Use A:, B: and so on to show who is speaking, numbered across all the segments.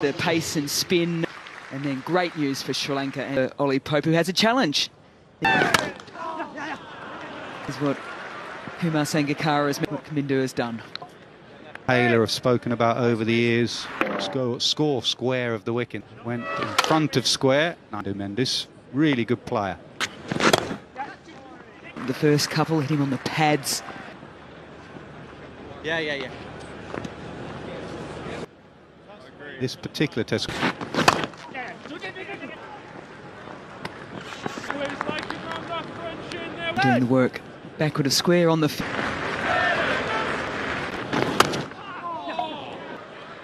A: The pace and spin, and then great news for Sri Lanka and Ollie Pope, who has a challenge. Is what Kumar Sangakkara has what Kamindu has done.
B: Taylor have spoken about over the years. Score square of the wicket. Went in front of square. Fernando Mendes, really good player.
A: The first couple hit him on the pads.
C: Yeah.
B: This particular test.
A: Doing the work. Backward of square on the...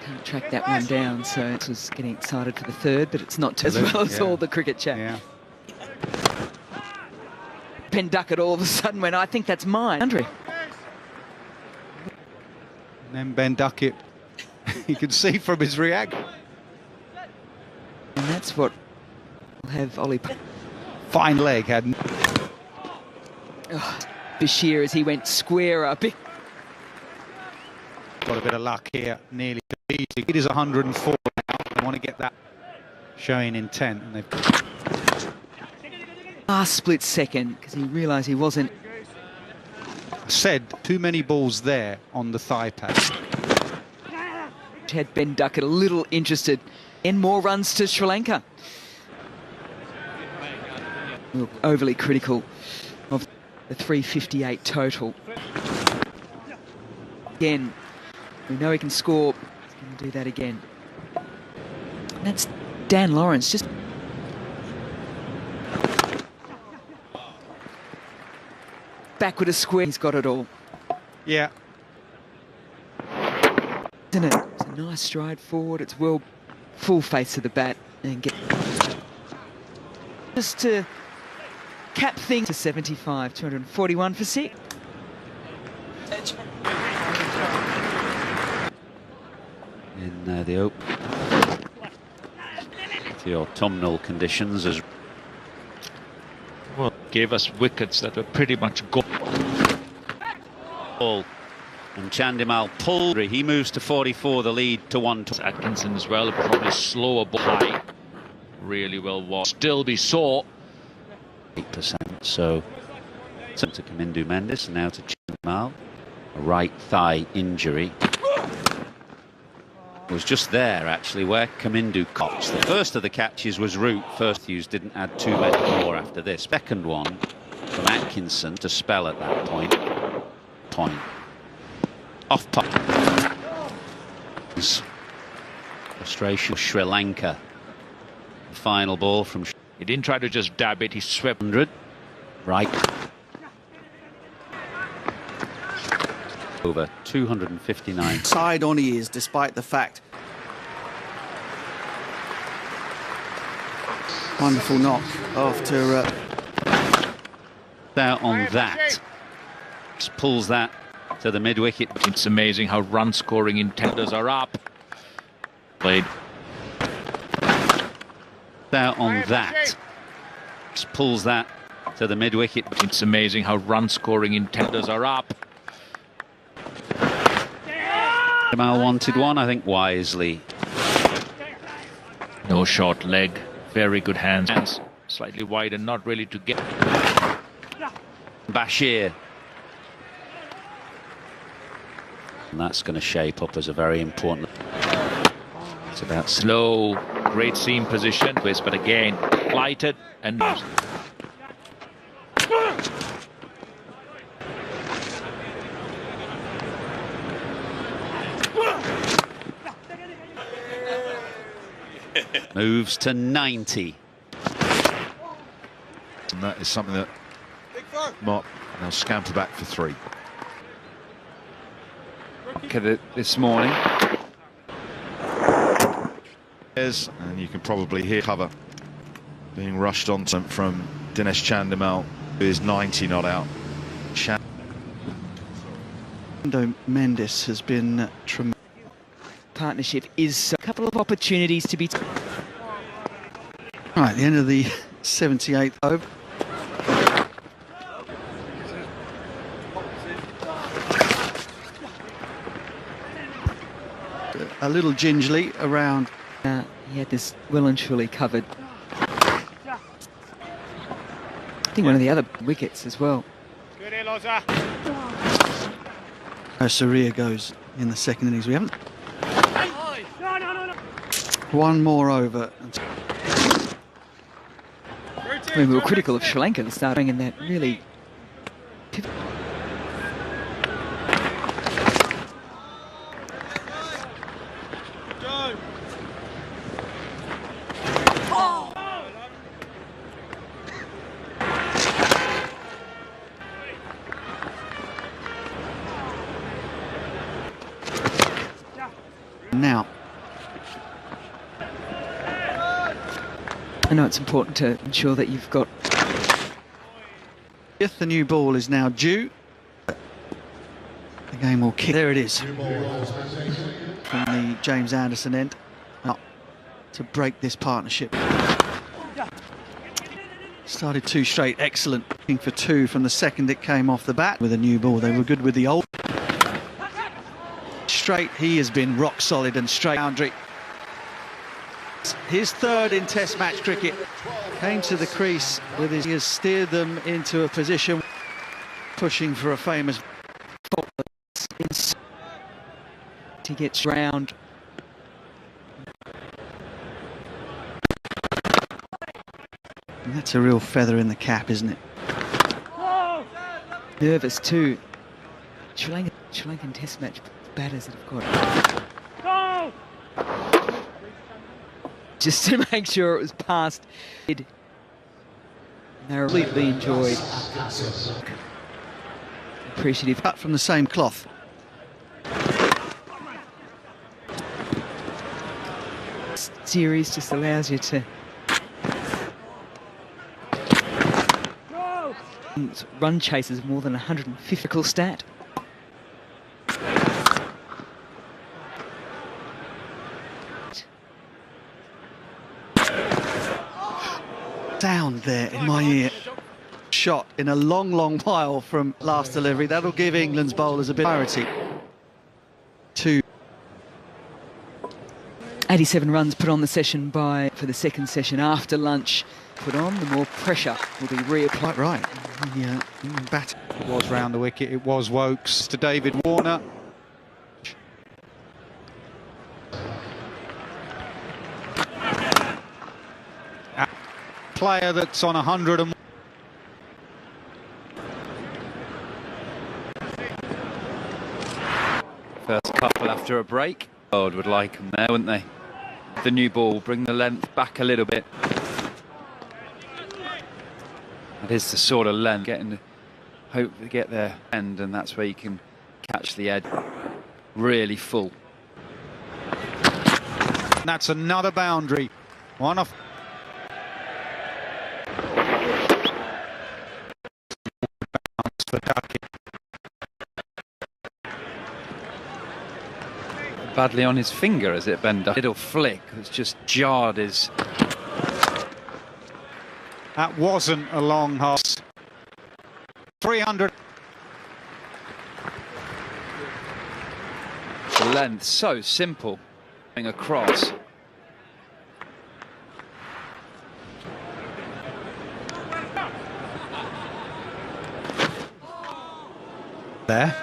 A: Can't track that one down, so it was getting excited for the third, but it's not as well as all the cricket chat.
B: Yeah.
A: Ben Duckett all of a sudden went, I think that's mine. Andre.
B: And then Ben Duckett, you can see from his reaction.
A: And that's what will have Ollie...
B: Fine leg, hadn't...
A: Oh, Bashir as he went square up.
B: Got a bit of luck here, nearly easy. It is 104 now. They want to get that showing intent, and they've...
A: Last split second, because he realised he wasn't...
B: Said too many balls there on the thigh pad.
A: Had Ben Duckett a little interested in more runs to Sri Lanka. We're overly critical of the 358 total. Again, we know he can score. He's going to do that again. And that's Dan Lawrence just... Backward of square, he's got it all.
B: Yeah.
A: Isn't it? It's a nice stride forward. It's well full face of the bat and get just to cap things to 75, 241 for 6.
D: In the autumnal conditions as
C: well, gave us wickets that were pretty much goal.
D: And Chandimal pulled. He moves to 44, the lead to 1.
C: Atkinson as well, probably slower ball high. Really well watched. Still be sore.
D: 8%. So to Kamindu Mendes, now to Chandimal. A right thigh injury. Was just there actually where Kamindu caught. The first of the catches was Root. First Hughes didn't add too many more after this. Second one from Atkinson to spell at that point. Off putt. Frustration Sri Lanka. The final ball from...
C: He didn't try to just dab it, he swept.
D: 100. Right. Over 259.
E: Side on he is, despite the fact. Wonderful knock after...
D: Out on that. Just pulls that to the mid-wicket.
C: It's amazing how run-scoring intenders are up. Played.
D: Out on that. Just pulls that to the mid-wicket.
C: It's amazing how run-scoring intenders are up.
D: Jamal wanted one, I think, wisely.
C: No short leg. Very good hands. Slightly wide and not really to get.
D: Bashir. And that's going to shape up as a very important...
C: It's about slow, great seam position, but again, flighted and...
D: Moves to 90.
F: And that is something that Mark now scamper back for 3.
G: Look at it this morning.
F: And you can probably hear cover being rushed on from Dinesh Chandimal, who is 90 not out.
E: Fernando Mendes has been tremendous.
A: Partnership is a couple of opportunities to be...
E: Right, the end of the 78th over. A little gingerly around
A: He had this well and truly covered. I think one of the other wickets as well.
E: Saria goes in the second innings. We haven't. One more over.
A: I mean, we were critical of Sri Lanka starting in that really
E: Now,
A: I know it's important to ensure that you've got.
E: if the new ball is now due, the game will kick. There it is. From the James Anderson end. Now, to break this partnership. Started two straight, excellent. Looking for two from the second it came off the bat with a new ball. They were good with the old. Straight, he has been rock solid and straight boundary. His third in Test match cricket. Came to the crease with his. He has steered them into a position pushing for a famous.
A: He gets round.
E: And that's a real feather in the cap, isn't it?
A: Nervous too. Sri Lankan Test match batters that have got. Just to make sure it was past. They completely enjoyed. Appreciative.
E: Cut from the same cloth.
A: Series just allows you to run chases more than 150 stat.
E: Sound there in my ear. Shot in a long, long while from last delivery. That'll give England's bowlers a bit of clarity.
A: 87 runs put on the session for the second session after lunch. Put on, the more pressure will be reapplied.
E: Quite right. Yeah, bat.
B: It was round the wicket. It was Wokes to David Warner. A player that's on 100 and.
G: First couple after a break. God would like them there, wouldn't they? The new ball, bring the length back a little bit. It is the sort of length, hope to get their end, and that's where you can catch the edge. Really full.
B: That's another boundary. One off. For Duckett.
G: Badly on his finger as it bent up. Little flick that's just jarred his.
B: That wasn't a long pass. 300.
G: The length so simple. Going across.
B: There.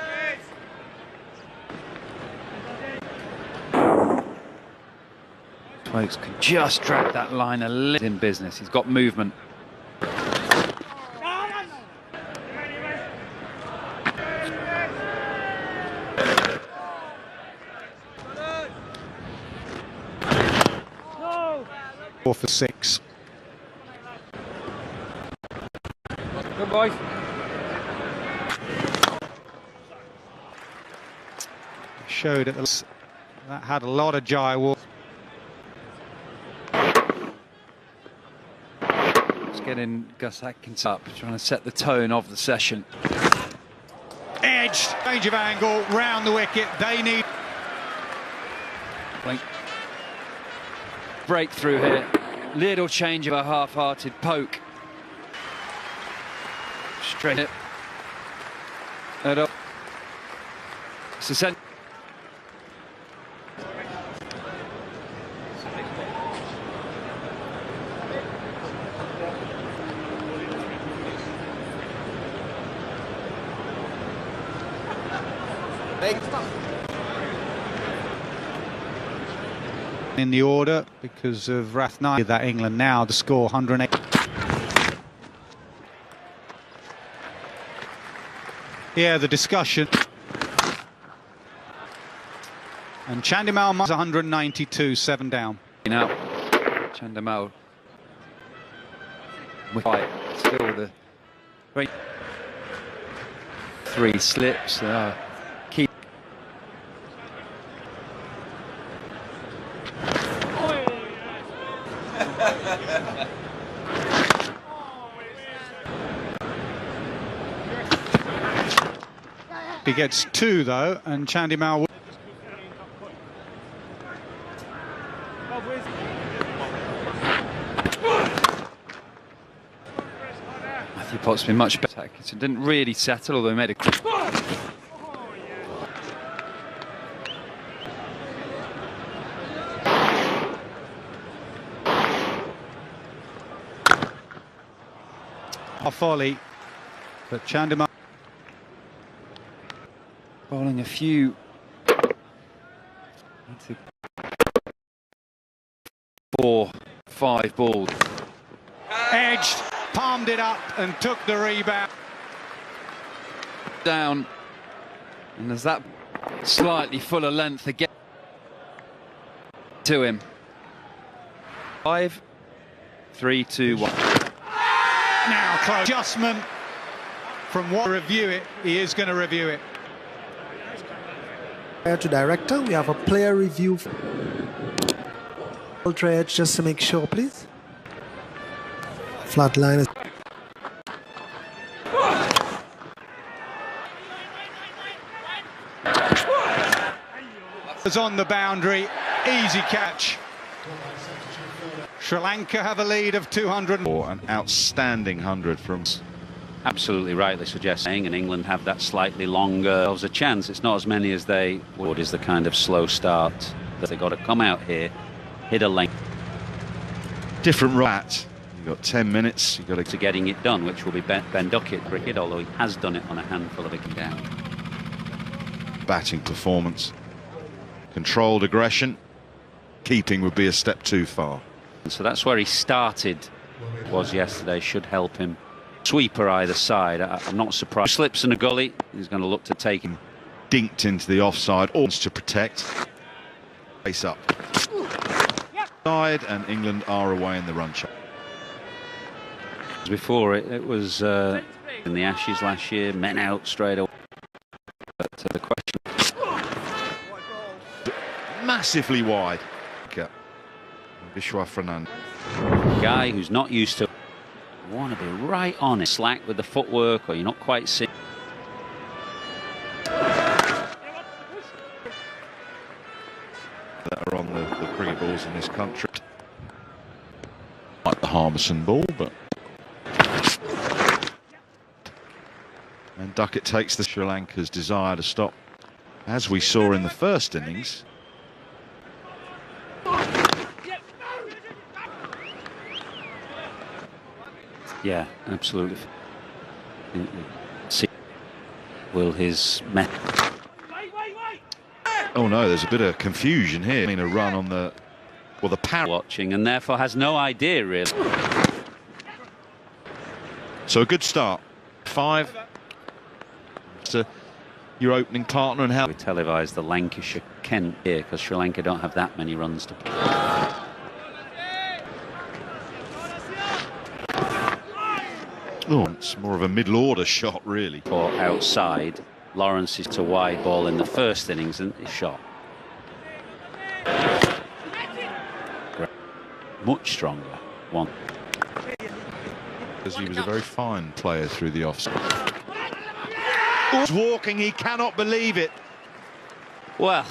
G: Wokes can just drag that line a little in business. He's got movement.
B: Four for 6.
G: Good boy.
B: Showed it. That had a lot of gyrewall.
G: Getting Gus Atkins up, trying to set the tone of the session.
B: Edge, change of angle, round the wicket. They need.
G: Breakthrough here. Little change of a half-hearted poke. Straight it. Head up. It's a
B: In the order because of Rathnai. That England now the score 108. Yeah, the discussion. And Chandimal 192, 7 down.
G: Now, Chandimal. Right, still the great 3 slips. Keep.
B: He gets 2 though, and Chandimal.
G: Matthew Pott's been much better. It didn't really settle, although he made a.
B: A volley, but Chandimal.
G: Bowling a few. 4, 5 balls.
B: Edged, palmed it up and took the rebound.
G: Down. And there's that slightly fuller length again to him. 5, 3, 2, 1.
B: Now close. Adjustment from what review it. He is going to review it.
H: To director, we have a player review. Ultra edge just to make sure, please. Flat line is.
B: It's on the boundary, easy catch. Sri Lanka have a lead of 200.
F: An outstanding 100 from.
D: Absolutely rightly suggesting, and England have that slightly longer. There's a chance. It's not as many as they would. Is the kind of slow start that they got to come out here, hit a length.
F: Different rat. You've got 10 minutes. You've got
D: to getting it done, which will be Ben Duckett cricket, although he has done it on a handful of wickets down.
F: batting performance. Controlled aggression. Keeping would be a step too far.
D: So that's where he started, was yesterday. Should help him. Sweeper either side. I'm not surprised. Slips in a gully. He's going to look to take him.
F: Dinked into the offside. Wants to protect. Face up. Side, and England are away in the run chase.
D: Before it was in the Ashes last year. Men out straight away. But the question.
F: Massively wide. Vishwa Fernandez.
D: Guy who's not used to. Want to be right on it. Slack with the footwork, or you're not quite seeing.
F: That are on the cricket balls in this country. Like the Harmison ball, but. And Duckett takes the Sri Lanka's desire to stop, as we saw in the first innings.
D: Yeah, absolutely. See, will his
F: Oh no, there's a bit of confusion here. I mean, a run on the power
D: watching, and therefore has no idea really.
F: So a good start. 5 to your opening partner, and how
D: we televised the Lancashire Kent here because Sri Lanka don't have that many runs to play.
F: Oh, it's more of a middle order shot, really.
D: Or outside, Lawrence is to wide ball in the first innings and he shot. Much stronger. One.
F: Because he was a very fine player through the offside. He's walking, he cannot believe it.
D: Well,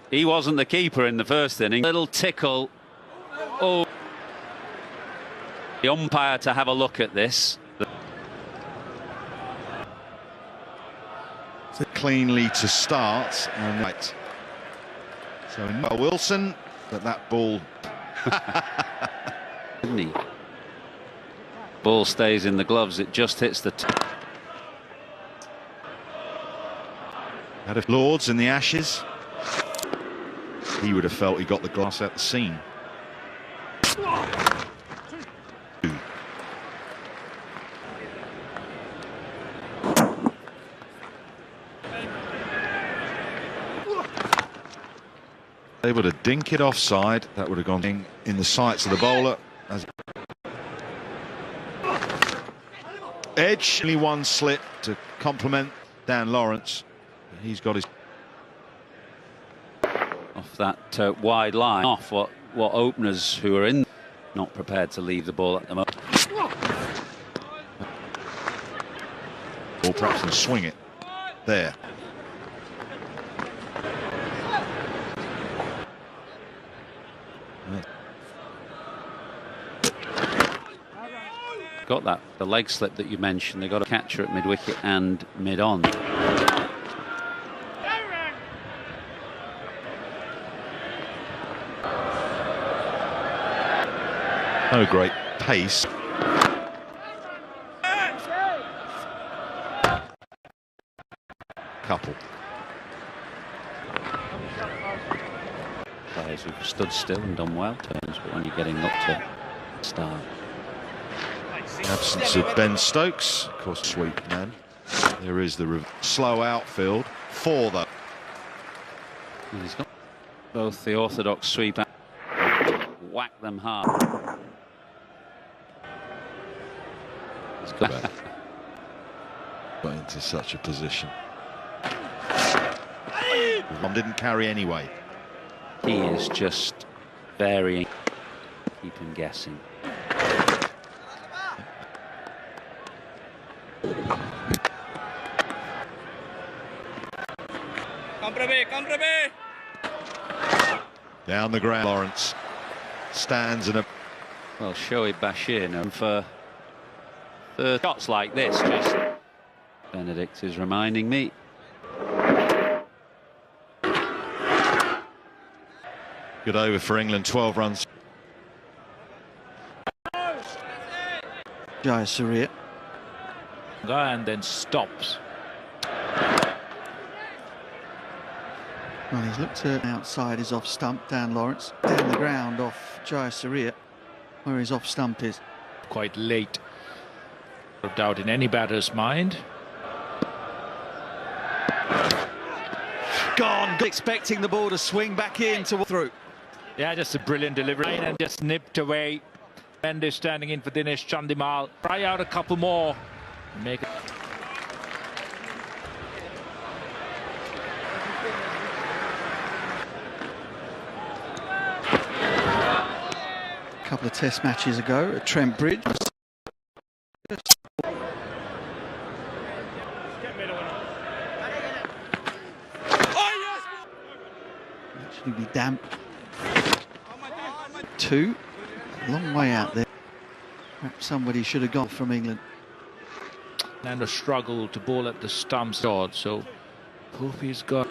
D: he wasn't the keeper in the first inning. Little tickle. Oh. The umpire to have a look at this.
F: Cleanly to start, and right. So Wilson, but that ball.
D: Didn't he? Ball stays in the gloves. It just hits the.
F: Had a Lords in the Ashes. He would have felt he got the glass out the seam. Able to dink it offside. That would have gone in the sights of the bowler. Edge, only one slip to complement Dan Lawrence. He's got his
D: Off that wide line, off what openers who are in, not prepared to leave the ball at the moment.
F: or perhaps and swing it there.
D: Got that, the leg slip that you mentioned. They got a catcher at mid-wicket and mid-on.
F: No great pace. Couple.
D: Players who've stood still and done well turns, but when you're getting up to start.
F: Absence of Ben Stokes, of course, sweep man. There is the slow outfield for that.
D: He's got both the orthodox sweep and whack them hard. He's got
F: Got into such a position. Didn't carry anyway.
D: He is just varying, keep him guessing.
F: Down the ground, Lawrence stands in a.
D: Well, Shoaib Bashir known for shots like this. Just Benedict is reminding me.
F: Good over for England, 12 runs.
E: Jayasuriya.
C: And then stops.
E: Well, he's looked at outside his off stump, Dan Lawrence. Down the ground off Jayasuriya, where his off stump is.
C: Quite late. No doubt in any batter's mind.
E: Gone, expecting the ball to swing back in to through.
C: Yeah, just a brilliant delivery and just nipped away. Mendes standing in for Dinesh Chandimal. Try out a couple more. Make it.
E: A couple of test matches ago at Trent Bridge. Actually be damp. Two. A long way out there. Perhaps somebody should have gone from England.
C: And a struggle to bowl at the stumps. So Poopy's got.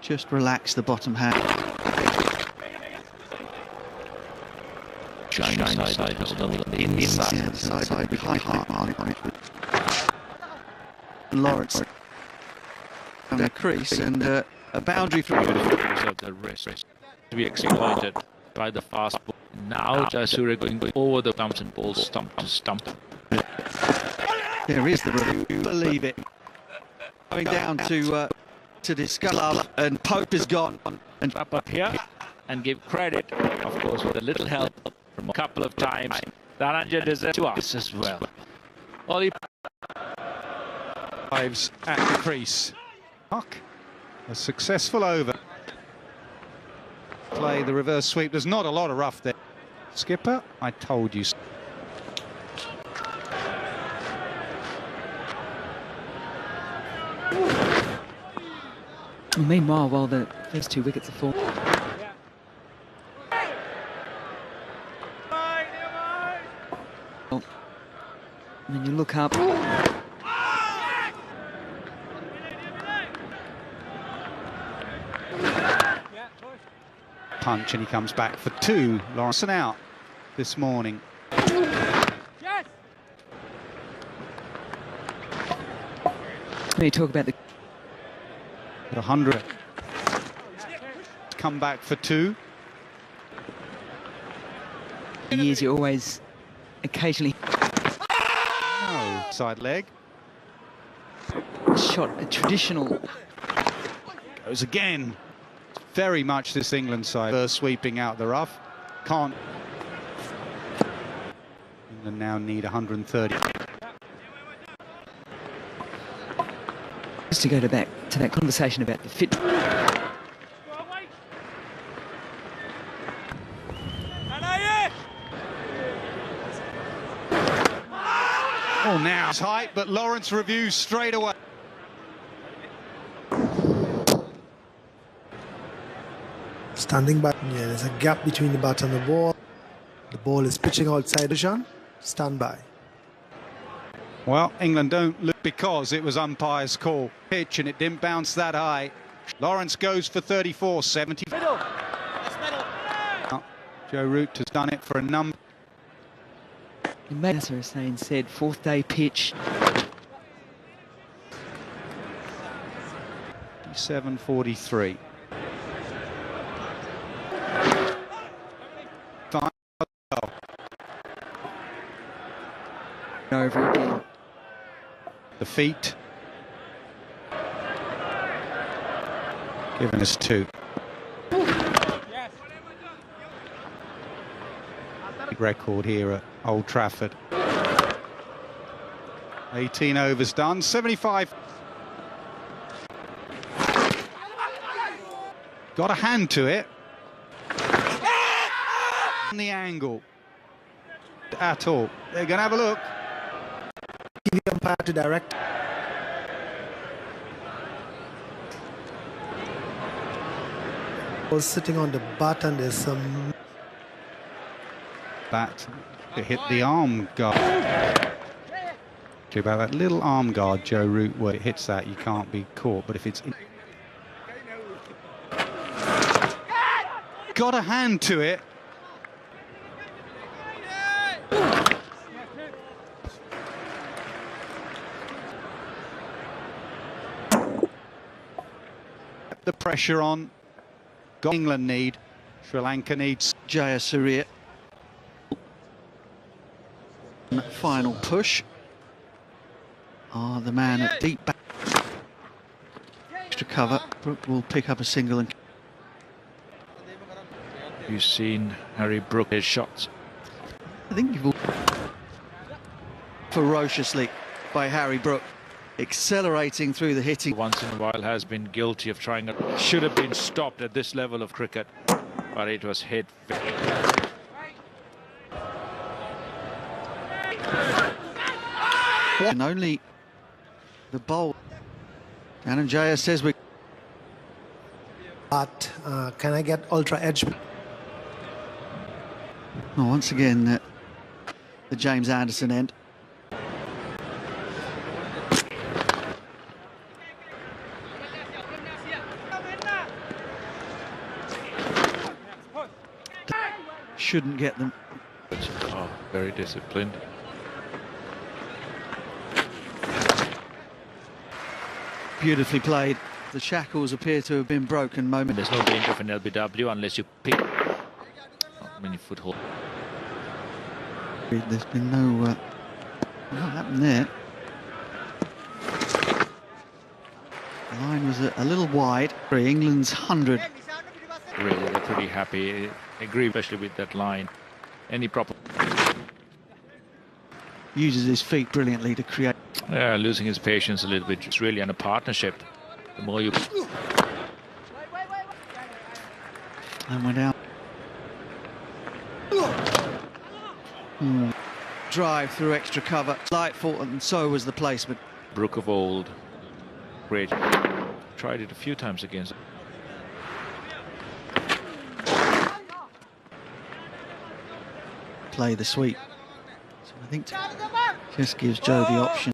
E: Just relax the bottom hand.
C: Inside
E: behind Lawrence on a crease and a boundary for
C: the wrist to be exploited by the fast ball. Now Jayasuriya going over the stumps and ball stump to stump.
E: There is the review. Believe it. Going down to discuss Love, and Pope is gone. And
C: Wrap up here and give credit, of course, with a little help from a couple of times. Dhananjay deserves to us as well. Ollie
B: Lives at the crease. Huck, a successful over. Play the reverse sweep. There's not a lot of rough there. Skipper, I told you.
A: Meanwhile, while the first two wickets are falling. And then you look up.
B: Punch, and he comes back for two. Lawrence out this morning.
A: When you talk about the
B: 100. Come back for 2.
A: years, you always occasionally
B: No, side leg.
A: shot a traditional.
B: Goes again. Very much this England side. Sweeping out the rough. Can't. England now need 130.
A: Just to go back to that conversation about the fit.
B: Oh, now tight, but Lawrence reviews straight away.
H: Standing back. Yeah, there's a gap between the bat and the ball. The ball is pitching outside the Jean. Stand by.
B: Well, England don't look because it was umpire's call. Pitch and it didn't bounce that high. Lawrence goes for 34, 70. Joe Root has done it for a number.
A: Nasser Hussain said, 4th day pitch.
B: 7:43.
A: Over again.
B: The feet. Giving us 2. Big record here at Old Trafford. 18 overs done, 75. Got a hand to it. On the angle. At all. They're going to have a look.
H: TV umpire to direct. Was sitting on the bat and there's some
B: Bat to hit the arm guard. About that little arm guard, Joe Root, where it hits that, you can't be caught. But if it's got a hand to it. The pressure on. Got England need. Sri Lanka needs.
E: Jayasuriya. Final push. The man at deep back. Extra cover. Brook will pick up a single. And
C: You've seen Harry Brook's shots.
E: I think you've all ferociously by Harry Brook, accelerating through the hitting.
C: Once in a while has been guilty of trying it. Should have been stopped at this level of cricket, but it was hit.
E: And only the bowl. Dhananjaya says we.
H: bat. Can I get ultra edge?
E: Well, once again, the James Anderson end. Shouldn't get them.
C: Oh, very disciplined.
E: Beautifully played. The shackles appear to have been broken. Moment.
C: There's no danger of an LBW unless you pick. Not many foothold.
E: There's been no. What happened there? The line was a little wide for England's 100.
C: Really, they're pretty happy. I agree, especially with that line. Any proper.
E: Uses his feet brilliantly to create.
C: Yeah, losing his patience a little bit. It's really on a partnership. The more you.
E: And went out. Drive through extra cover. Delightful, and so was the placement.
C: Brook of old. Great. Tried it a few times against.
E: Play the sweep. So I think just gives Joe the option.